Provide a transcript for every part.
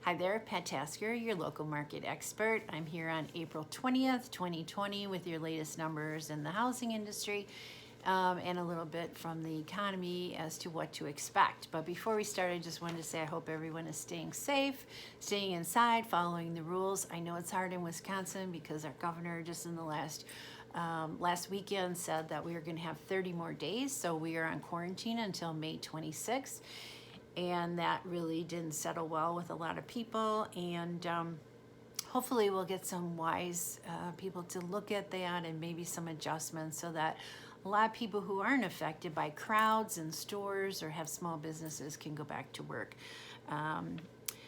Hi there, Pat Tasker, your local market expert. I'm here on April 20th, 2020 with your latest numbers in the housing industry and a little bit from the economy as to what to expect. But before we start, I just wanted to say I hope everyone is staying safe, staying inside, following the rules. I know it's hard in Wisconsin because our governor just in the last weekend said that we were going to have 30 more days, so we are on quarantine until May 26th. And that really didn't settle well with a lot of people, and hopefully we'll get some wise people to look at that and maybe some adjustments so that a lot of people who aren't affected by crowds in stores or have small businesses can go back to work.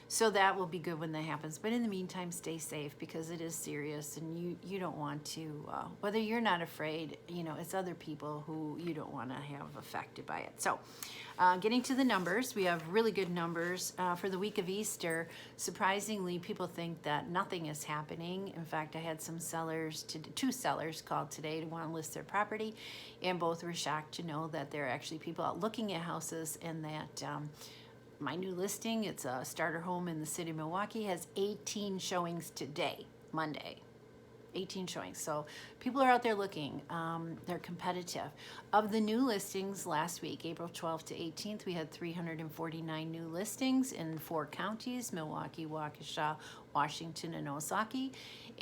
So that will be good when that happens. But in the meantime, stay safe because it is serious, and you don't want to, whether you're not afraid, it's other people who you don't want to have affected by it. So getting to the numbers, we have really good numbers for the week of Easter. Surprisingly, people think that nothing is happening. In fact, I had some two sellers called today to want to list their property, and both were shocked to know that there are actually people out looking at houses, and that my new listing, it's a starter home in the city of Milwaukee, has 18 showings today, Monday. 18 showings. So people are out there looking. They're competitive. Of the new listings last week, April 12th to 18th, we had 349 new listings in 4 counties, Milwaukee, Waukesha, Washington, and Ozaukee.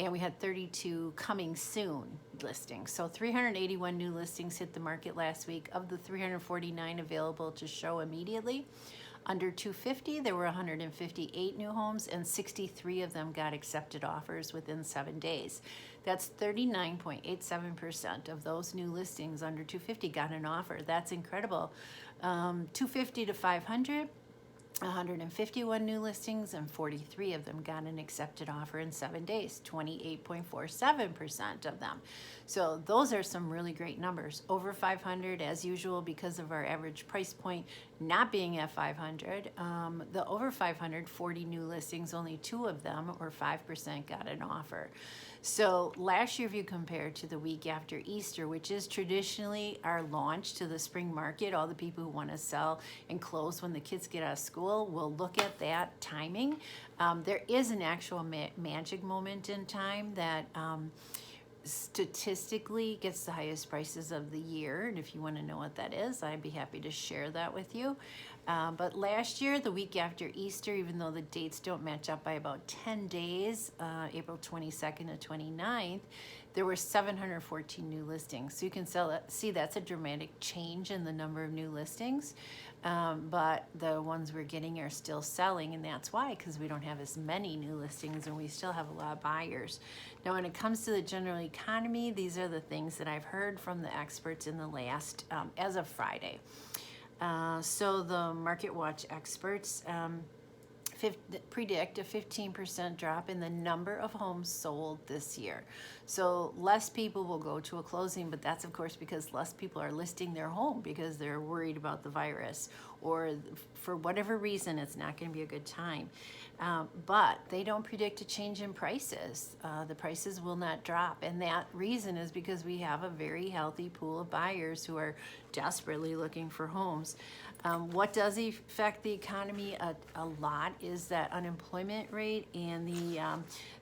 And we had 32 coming soon listings. So 381 new listings hit the market last week. Of the 349 available to show immediately, under 250, there were 158 new homes, and 63 of them got accepted offers within 7 days. That's 39.87% of those new listings under 250 got an offer. That's incredible. 250 to 500, 151 new listings, and 43 of them got an accepted offer in 7 days, 28.47% of them. So those are some really great numbers. Over 500, as usual, because of our average price point not being at 500, the over 500, 40 new listings, only 2 of them, or 5%, got an offer. So last year, if you compare to the week after Easter, which is traditionally our launch to the spring market, all the people who want to sell and close when the kids get out of school will look at that timing. There is an actual magic moment in time that statistically gets the highest prices of the year, and if you want to know what that is, I'd be happy to share that with you. But last year, the week after Easter, even though the dates don't match up by about 10 days, April 22nd to 29th, there were 714 new listings. So you can see that's a dramatic change in the number of new listings, but the ones we're getting are still selling, and that's why, because we don't have as many new listings and we still have a lot of buyers. Now, when it comes to the general economy, these are the things that I've heard from the experts in the last, as of Friday. So the Market Watch experts predict a 15% drop in the number of homes sold this year. So less people will go to a closing, but that's of course because less people are listing their home because they're worried about the virus, or for whatever reason it's not going to be a good time. But they don't predict a change in prices. The prices will not drop, and that reason is because we have a very healthy pool of buyers who are desperately looking for homes. What does affect the economy a lot is that unemployment rate, and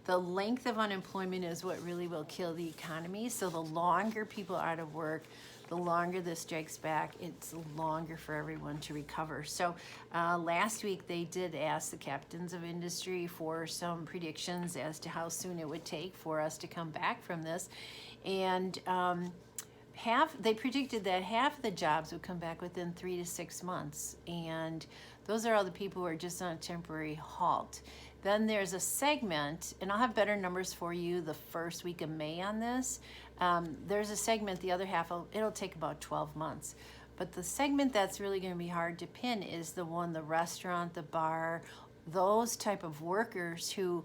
the length of unemployment is what really will kill the economy. So the longer people are out of work, the longer this drags back, it's longer for everyone to recover. So last week they did ask the captains of industry for some predictions as to how soon it would take for us to come back from this. And they predicted that half of the jobs would come back within 3 to 6 months. And those are all the people who are just on a temporary halt. Then there's a segment, and I'll have better numbers for you the first week of May on this. There's a segment, the other half, it'll take about 12 months. But the segment that's really going to be hard to pin is the restaurant, the bar, those type of workers who,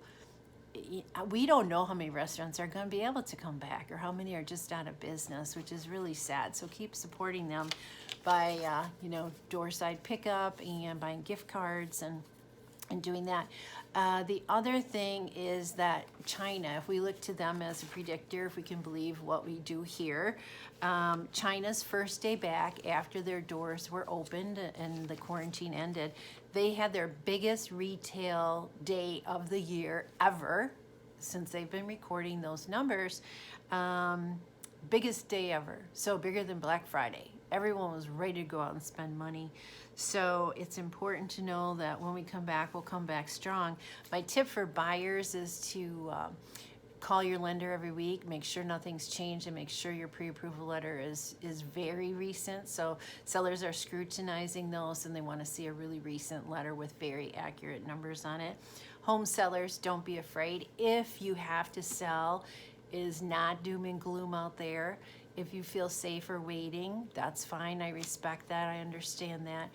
we don't know how many restaurants are going to be able to come back or how many are just out of business, which is really sad. So keep supporting them by, doorside pickup and buying gift cards and and doing that. The other thing is that China, if we look to them as a predictor, if we can believe what we do here, China's first day back after their doors were opened and the quarantine ended, they had their biggest retail day of the year ever since they've been recording those numbers. Biggest day ever, so bigger than Black Friday. Everyone was ready to go out and spend money. So it's important to know that when we come back, we'll come back strong. My tip for buyers is to call your lender every week, make sure nothing's changed, and make sure your pre-approval letter is very recent. So sellers are scrutinizing those and they want to see a really recent letter with very accurate numbers on it. Home sellers, don't be afraid. If you have to sell, it is not doom and gloom out there. If you feel safer waiting, that's fine. I respect that. I understand that.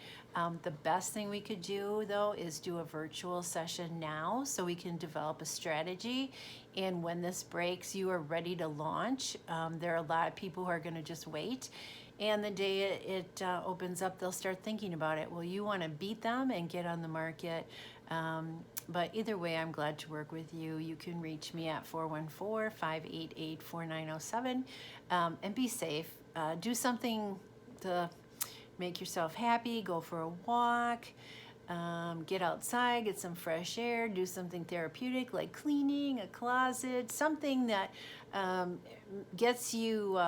The best thing we could do, though, is do a virtual session now so we can develop a strategy. And when this breaks, you are ready to launch. There are a lot of people who are going to just wait. And the day it opens up, they'll start thinking about it. Well, you want to beat them and get on the market. But either way, I'm glad to work with you. You can reach me at 414-588-4907 and be safe. Do something to make yourself happy. Go for a walk. Get outside, get some fresh air, do something therapeutic like cleaning a closet, something that gets you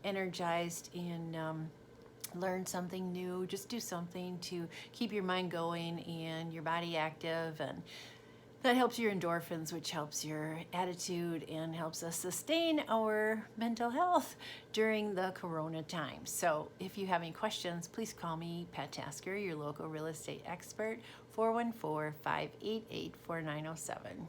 energized and learn something new. Just do something to keep your mind going and your body active, and that helps your endorphins, which helps your attitude and helps us sustain our mental health during the corona time. So if you have any questions, please call me, Pat Tasker, your local real estate expert, 414-588-4907.